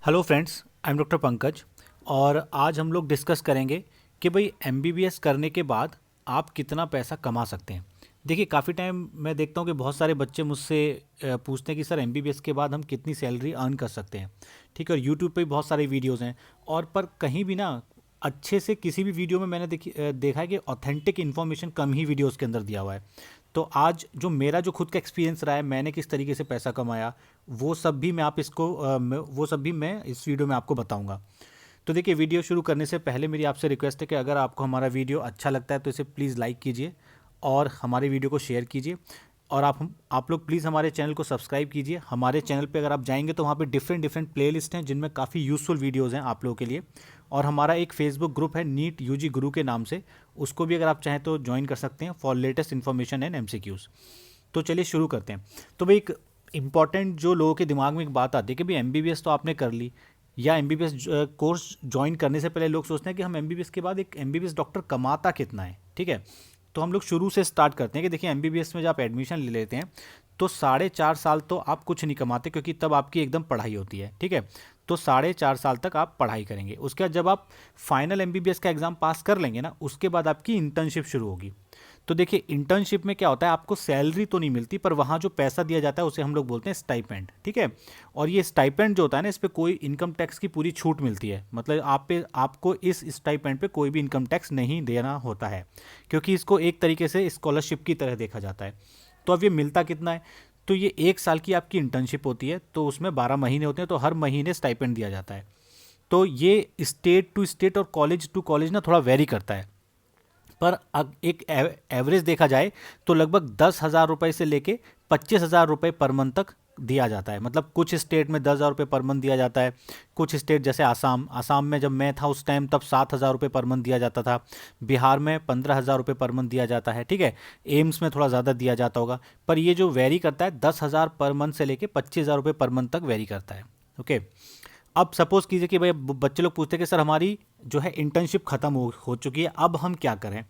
Hello friends, I am doctor Pankaj. और आज हम लोग डिस्कस करेंगे कि भाई एमबीबीएस करने के बाद आप कितना पैसा कमा सकते हैं। देखिए, काफ़ी टाइम मैं देखता हूँ कि बहुत सारे बच्चे मुझसे पूछते हैं कि सर एमबीबीएस के बाद हम कितनी सैलरी अर्न कर सकते हैं। ठीक है, और यूट्यूब पे भी बहुत सारे वीडियोज़ हैं। और पर कहीं भी ना अच्छे से किसी भी वीडियो में मैंने देखा है कि ऑथेंटिक इन्फॉर्मेशन कम ही वीडियोज़ के अंदर दिया हुआ है। तो आज जो मेरा जो खुद का एक्सपीरियंस रहा है, मैंने किस तरीके से पैसा कमाया, वो सब भी वो सब भी मैं इस वीडियो में आपको बताऊंगा। तो देखिए, वीडियो शुरू करने से पहले मेरी आपसे रिक्वेस्ट है कि अगर आपको हमारा वीडियो अच्छा लगता है तो इसे प्लीज़ लाइक कीजिए और हमारे वीडियो को शेयर कीजिए। और आप लोग प्लीज़ हमारे चैनल को सब्सक्राइब कीजिए। हमारे चैनल पे अगर आप जाएंगे तो वहाँ पे डिफरेंट डिफरेंट प्लेलिस्ट हैं जिनमें काफ़ी यूज़फुल वीडियोज़ हैं आप लोगों के लिए। और हमारा एक फेसबुक ग्रुप है नीट यूजी गुरु के नाम से, उसको भी अगर आप चाहें तो ज्वाइन कर सकते हैं for latest information and MCQs. तो चलिए शुरू करते हैं। तो भाई, एक इम्पॉर्टेंट जो लोगों के दिमाग में एक बात आती है कि भाई एमबीबीएस तो आपने कर ली, या एमबीबीएस कोर्स ज्वाइन करने से पहले लोग सोचते हैं कि हम एमबीबीएस के बाद एक एमबीबीएस डॉक्टर कमाता कितना है। ठीक है, तो हम लोग शुरू से स्टार्ट करते हैं कि देखिए, एमबीबीएस में जब आप एडमिशन ले लेते हैं तो 4.5 साल तो आप कुछ नहीं कमाते, क्योंकि तब आपकी एकदम पढ़ाई होती है। ठीक है, तो 4.5 साल तक आप पढ़ाई करेंगे। उसके बाद जब आप फाइनल एमबीबीएस का एग्ज़ाम पास कर लेंगे ना, उसके बाद आपकी इंटर्नशिप शुरू होगी। तो देखिए, इंटर्नशिप में क्या होता है, आपको सैलरी तो नहीं मिलती, पर वहाँ जो पैसा दिया जाता है उसे हम लोग बोलते हैं स्टाइपेंड। ठीक है, और ये स्टाइपेंड जो होता है ना, इस पे कोई इनकम टैक्स की पूरी छूट मिलती है। मतलब आपको इस स्टाइपेंड पे कोई भी इनकम टैक्स नहीं देना होता है, क्योंकि इसको एक तरीके से स्कॉलरशिप की तरह देखा जाता है। तो अब ये मिलता कितना है, तो ये 1 साल की आपकी इंटर्नशिप होती है, तो उसमें 12 महीने होते हैं, तो हर महीने स्टाइपेंड दिया जाता है। तो ये स्टेट टू स्टेट और कॉलेज टू कॉलेज ना थोड़ा वेरी करता है। पर एक एवरेज देखा जाए तो लगभग 10,000 रुपये से लेके 25,000 रुपये पर मंथ तक दिया जाता है। मतलब कुछ स्टेट में 10,000 रुपये पर मंथ दिया जाता है। कुछ स्टेट जैसे आसाम में जब मैं था उस टाइम तब 7,000 रुपये पर मंथ दिया जाता था। बिहार में 15,000 रुपये पर मंथ दिया जाता है। ठीक है, एम्स में थोड़ा ज़्यादा दिया जाता होगा। पर ये जो वेरी करता है 10,000 पर मंथ से लेके 25,000 रुपये पर मंथ तक वेरी करता है। ओके, अब सपोज कीजिए कि भाई बच्चे लोग पूछते हैं कि सर हमारी जो है इंटर्नशिप ख़त्म हो चुकी है, अब हम क्या करें।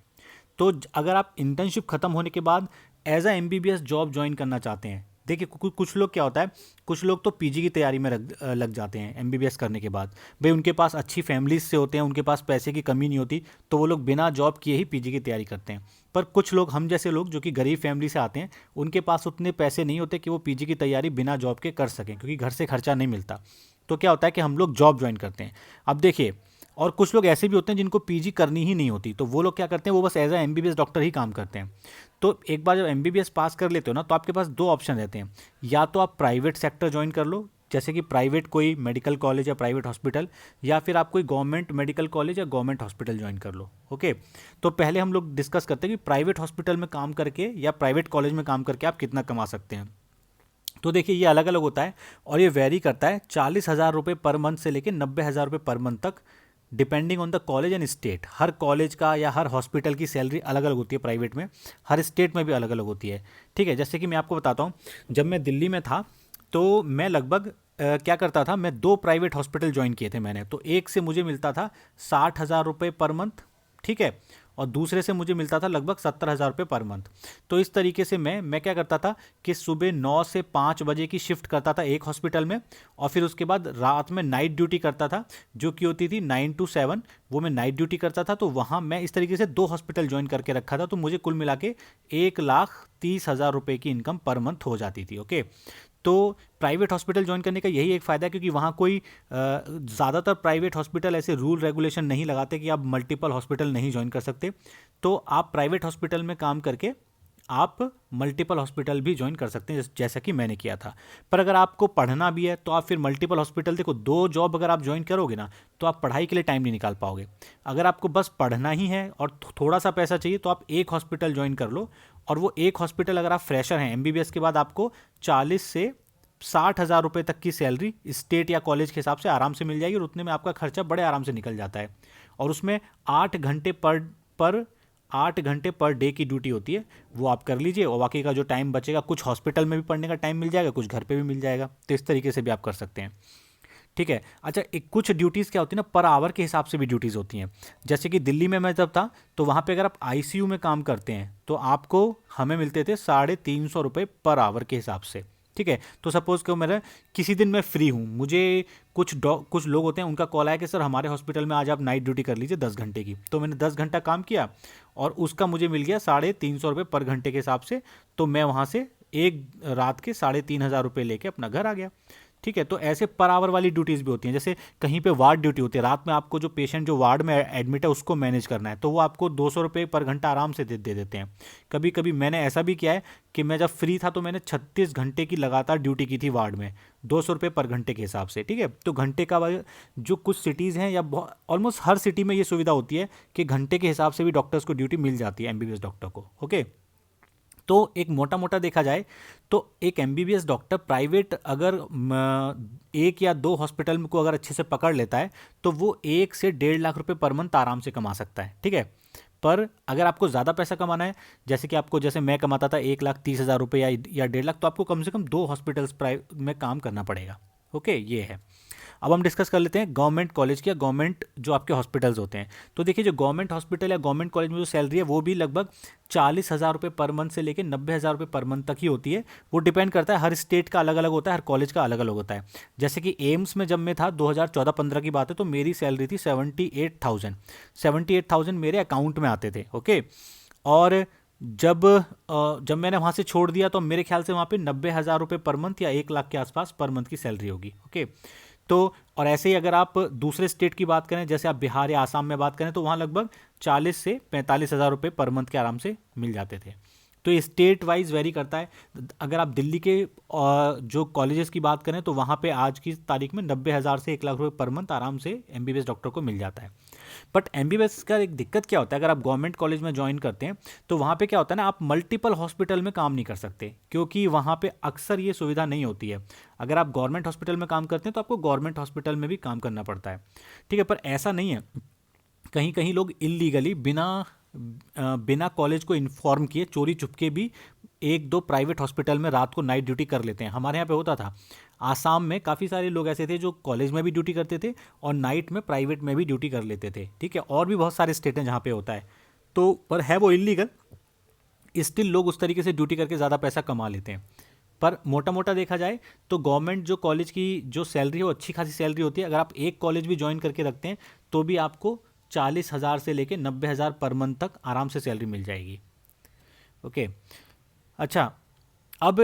तो अगर आप इंटर्नशिप खत्म होने के बाद as a MBBS job join करना चाहते हैं, देखिए कुछ लोग क्या होता है, कुछ लोग तो पीजी की तैयारी में लग जाते हैं एमबीबीएस करने के बाद। भाई उनके पास अच्छी फैमिलीज से होते हैं, उनके पास पैसे की कमी नहीं होती, तो वो लोग बिना जॉब किए ही पीजी की तैयारी करते हैं। पर कुछ लोग, हम जैसे लोग जो कि गरीब फैमिली से आते हैं, उनके पास उतने पैसे नहीं होते कि वो पीजी की तैयारी बिना जॉब के कर सकें, क्योंकि घर से खर्चा नहीं मिलता। तो क्या होता है कि हम लोग जॉब ज्वाइन करते हैं। अब देखिए, और कुछ लोग ऐसे भी होते हैं जिनको पीजी करनी ही नहीं होती, तो वो लोग क्या करते हैं, वो बस एज अ एमबीबीएस डॉक्टर ही काम करते हैं। तो एक बार जब एमबीबीएस पास कर लेते हो ना, तो आपके पास दो ऑप्शन रहते हैं। या तो आप प्राइवेट सेक्टर ज्वाइन कर लो, जैसे कि प्राइवेट कोई मेडिकल कॉलेज या प्राइवेट हॉस्पिटल, या फिर आप कोई गवर्नमेंट मेडिकल कॉलेज या गवर्नमेंट हॉस्पिटल ज्वाइन कर लो। ओके, तो पहले हम लोग डिस्कस करते हैं कि प्राइवेट हॉस्पिटल में काम करके या प्राइवेट कॉलेज में काम करके आप कितना कमा सकते हैं। तो देखिए, ये अलग अलग होता है और ये वेरी करता है 40,000 रुपये पर मंथ से लेकर 90,000 रुपये पर मंथ तक, depending on the college and state. Her college का या हर हॉस्पिटल की सैलरी अलग अलग होती है प्राइवेट में, हर स्टेट में भी अलग अलग होती है। ठीक है, जैसे कि मैं आपको बताता हूँ, जब मैं दिल्ली में था तो मैं लगभग क्या करता था, मैं 2 प्राइवेट हॉस्पिटल ज्वाइन किए थे मैंने। तो एक से मुझे मिलता था 60,000 रुपये पर मंथ। ठीक है, और दूसरे से मुझे मिलता था लगभग 70,000 रुपये पर मंथ। तो इस तरीके से मैं क्या करता था कि सुबह 9 से 5 बजे की शिफ्ट करता था एक हॉस्पिटल में, और फिर उसके बाद रात में नाइट ड्यूटी करता था, जो कि होती थी 9 to 7। वो मैं नाइट ड्यूटी करता था, तो वहाँ मैं इस तरीके से 2 हॉस्पिटल ज्वाइन करके रखा था। तो मुझे कुल मिला के 1,30,000 रुपये की इनकम पर मंथ हो जाती थी। ओके, तो प्राइवेट हॉस्पिटल ज्वाइन करने का यही एक फ़ायदा है, क्योंकि वहाँ कोई ज़्यादातर प्राइवेट हॉस्पिटल ऐसे रूल रेगुलेशन नहीं लगाते कि आप मल्टीपल हॉस्पिटल नहीं ज्वाइन कर सकते। तो आप प्राइवेट हॉस्पिटल में काम करके आप मल्टीपल हॉस्पिटल भी ज्वाइन कर सकते हैं, जैसा कि मैंने किया था। पर अगर आपको पढ़ना भी है तो आप फिर मल्टीपल हॉस्पिटल, देखो 2 जॉब अगर आप ज्वाइन करोगे ना, तो आप पढ़ाई के लिए टाइम नहीं निकाल पाओगे। अगर आपको बस पढ़ना ही है और थोड़ा सा पैसा चाहिए, तो आप एक हॉस्पिटल ज्वाइन कर लो। और वो एक हॉस्पिटल, अगर आप फ्रेशर हैं एमबीबीएस के बाद, आपको 40 से 60 हज़ार रुपये तक की सैलरी स्टेट या कॉलेज के हिसाब से आराम से मिल जाएगी, और उतने में आपका खर्चा बड़े आराम से निकल जाता है। और उसमें 8 घंटे पर 8 घंटे पर डे की ड्यूटी होती है, वो आप कर लीजिए, और बाकी का जो टाइम बचेगा, कुछ हॉस्पिटल में भी पढ़ने का टाइम मिल जाएगा, कुछ घर पे भी मिल जाएगा। तो इस तरीके से भी आप कर सकते हैं। ठीक है, अच्छा, एक कुछ ड्यूटीज़ क्या होती है ना, पर आवर के हिसाब से भी ड्यूटीज़ होती हैं। जैसे कि दिल्ली में मैं जब था, तो वहाँ पे अगर आप आईसीयू में काम करते हैं तो आपको हमें मिलते थे 350 रुपये पर आवर के हिसाब से। ठीक है। तो सपोज़ करो मेरा किसी दिन मैं फ्री हूँ, मुझे कुछ लोग होते हैं उनका कॉल आया कि सर हमारे हॉस्पिटल में आज आप नाइट ड्यूटी कर लीजिए 10 घंटे की। तो मैंने 10 घंटा काम किया और उसका मुझे मिल गया 350 रुपये पर घंटे के हिसाब से। तो मैं वहाँ से एक रात के 3500 रुपये लेके अपना घर आ गया। ठीक है। तो ऐसे पर आवर वाली ड्यूटीज़ भी होती हैं, जैसे कहीं पे वार्ड ड्यूटी होती है, रात में आपको जो पेशेंट जो वार्ड में एडमिट है उसको मैनेज करना है, तो वो आपको 200 रुपये पर घंटा आराम से दे देते हैं। कभी कभी मैंने ऐसा भी किया है कि मैं जब फ्री था तो मैंने 36 घंटे की लगातार ड्यूटी की थी वार्ड में, 200 रुपये पर घंटे के हिसाब से। ठीक है। तो घंटे का जो कुछ सिटीज़ हैं या ऑलमोस्ट हर सिटी में ये सुविधा होती है कि घंटे के हिसाब से भी डॉक्टर्स को ड्यूटी मिल जाती है, एमबीबीएस डॉक्टर को। ओके। तो एक मोटा मोटा देखा जाए तो एक एमबीबीएस डॉक्टर प्राइवेट अगर एक या दो हॉस्पिटल को अगर अच्छे से पकड़ लेता है तो वो 1 से 1.5 लाख रुपए पर मंथ आराम से कमा सकता है। ठीक है। पर अगर आपको ज़्यादा पैसा कमाना है, जैसे मैं कमाता था 1,30,000 रुपये या 1.5 लाख, तो आपको कम से कम 2 हॉस्पिटल्स में काम करना पड़ेगा। ओके, ये है। अब हम डिस्कस कर लेते हैं गवर्नमेंट कॉलेज की या गवर्नमेंट जो आपके हॉस्पिटल्स होते हैं। तो देखिए, जो गवर्नमेंट हॉस्पिटल या गवर्नमेंट कॉलेज में जो सैलरी है वो भी लगभग 40,000 रुपये पर मंथ से लेकर 90,000 रुपये पर मंथ तक ही होती है। वो डिपेंड करता है, हर स्टेट का अलग अलग होता है, हर कॉलेज का अलग अलग होता है। जैसे कि एम्स में जब मैं था 2014-15 की बात है, तो मेरी सैलरी थी 78,000 मेरे अकाउंट में आते थे। ओके। और जब मैंने वहाँ से छोड़ दिया तो मेरे ख्याल से वहाँ पे 90,000 रुपये पर मंथ या 1 लाख के आसपास पर मंथ की सैलरी होगी। ओके। तो और ऐसे ही अगर आप दूसरे स्टेट की बात करें, जैसे आप बिहार या आसाम में बात करें, तो वहाँ लगभग 40 से 45 हज़ार रुपये पर मंथ के आराम से मिल जाते थे। तो ये स्टेट वाइज वेरी करता है। अगर आप दिल्ली के जो कॉलेजेस की बात करें तो वहाँ पे आज की तारीख में 90,000 से 1 लाख रुपये पर मंथ आराम से एमबीबीएस डॉक्टर को मिल जाता है। बट एमबीबीएस का एक दिक्कत क्या होता है, अगर आप गवर्नमेंट कॉलेज में ज्वाइन करते हैं तो वहाँ पे क्या होता है ना, आप मल्टीपल हॉस्पिटल में काम नहीं कर सकते, क्योंकि वहाँ पे अक्सर ये सुविधा नहीं होती है। अगर आप गवर्नमेंट हॉस्पिटल में काम करते हैं तो आपको गवर्नमेंट हॉस्पिटल में भी काम करना पड़ता है। ठीक है। पर ऐसा नहीं है, कहीं कहीं लोग इलीगली बिना कॉलेज को इन्फॉर्म किए चोरी चुपके भी एक दो प्राइवेट हॉस्पिटल में रात को नाइट ड्यूटी कर लेते हैं। हमारे यहाँ पे होता था, आसाम में काफ़ी सारे लोग ऐसे थे जो कॉलेज में भी ड्यूटी करते थे और नाइट में प्राइवेट में भी ड्यूटी कर लेते थे। ठीक है। और भी बहुत सारे स्टेट हैं जहाँ पे होता है, तो पर है वो इलीगल, स्टिल लोग उस तरीके से ड्यूटी करके ज़्यादा पैसा कमा लेते हैं। पर मोटा मोटा देखा जाए तो गवर्नमेंट जो कॉलेज की जो सैलरी है वो अच्छी खासी सैलरी होती है। अगर आप एक कॉलेज भी ज्वाइन करके रखते हैं तो भी आपको 40,000 से लेके 90,000 पर मंथ तक आराम से सैलरी मिल जाएगी। ओके। अच्छा, अब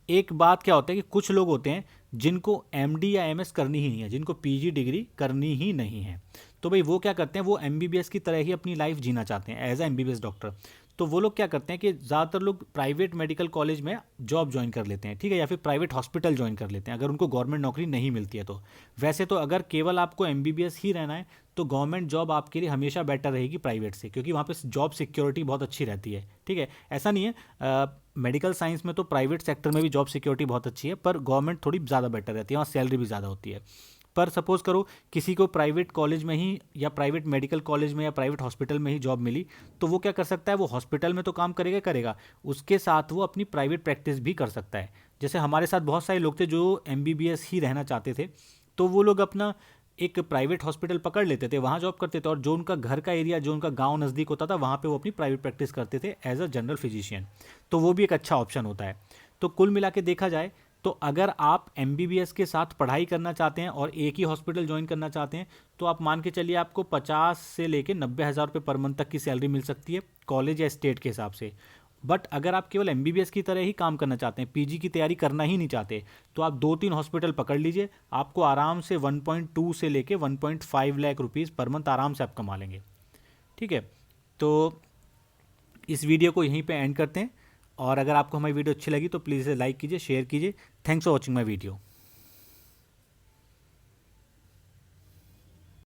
एक बात क्या होता है कि कुछ लोग होते हैं जिनको एमडी या एमएस करनी ही नहीं है, जिनको पीजी डिग्री करनी ही नहीं है। तो भाई वो क्या करते हैं, वो एमबीबीएस की तरह ही अपनी लाइफ जीना चाहते हैं एज ए एमबीबीएस डॉक्टर। तो वो लोग क्या करते हैं कि ज़्यादातर लोग प्राइवेट मेडिकल कॉलेज में जॉब ज्वाइन कर लेते हैं। ठीक है। या फिर प्राइवेट हॉस्पिटल ज्वाइन कर लेते हैं अगर उनको गवर्नमेंट नौकरी नहीं मिलती है तो। वैसे तो अगर केवल आपको एमबीबीएस ही रहना है तो गवर्नमेंट जॉब आपके लिए हमेशा बेटर रहेगी प्राइवेट से, क्योंकि वहाँ पे जॉब सिक्योरिटी बहुत अच्छी रहती है। ठीक है। ऐसा नहीं है, मेडिकल साइंस में तो प्राइवेट सेक्टर में भी जॉब सिक्योरिटी बहुत अच्छी है, पर गवर्नमेंट थोड़ी ज़्यादा बेटर रहती है, वहाँ सैलरी भी ज़्यादा होती है। पर सपोज़ करो किसी को प्राइवेट कॉलेज में ही या प्राइवेट मेडिकल कॉलेज में या प्राइवेट हॉस्पिटल में ही जॉब मिली, तो वो क्या कर सकता है, वो हॉस्पिटल में तो काम करेगा, उसके साथ वो अपनी प्राइवेट प्रैक्टिस भी कर सकता है। जैसे हमारे साथ बहुत सारे लोग थे जो एमबीबीएस ही रहना चाहते थे, तो वो लोग अपना एक प्राइवेट हॉस्पिटल पकड़ लेते थे, वहाँ जॉब करते थे, और जो उनका घर का एरिया, जो उनका गांव नज़दीक होता था, वहाँ पे वो अपनी प्राइवेट प्रैक्टिस करते थे एज अ जनरल फिजिशियन। तो वो भी एक अच्छा ऑप्शन होता है। तो कुल मिला के देखा जाए तो अगर आप एमबीबीएस के साथ पढ़ाई करना चाहते हैं और एक ही हॉस्पिटल ज्वाइन करना चाहते हैं तो आप मान के चलिए आपको 50 से लेके 90,000 रुपये पर मंथ तक की सैलरी मिल सकती है कॉलेज या स्टेट के हिसाब से। बट अगर आप केवल एमबीबीएस की तरह ही काम करना चाहते हैं, पीजी की तैयारी करना ही नहीं चाहते, तो आप 2-3 हॉस्पिटल पकड़ लीजिए, आपको आराम से 1.2 से लेके 1.5 लाख रुपीज़ पर मंथ आराम से आप कमा लेंगे। ठीक है। तो इस वीडियो को यहीं पे एंड करते हैं, और अगर आपको हमारी वीडियो अच्छी लगी तो प्लीज़ इसे लाइक कीजिए, शेयर कीजिए। Thanks for watching my video.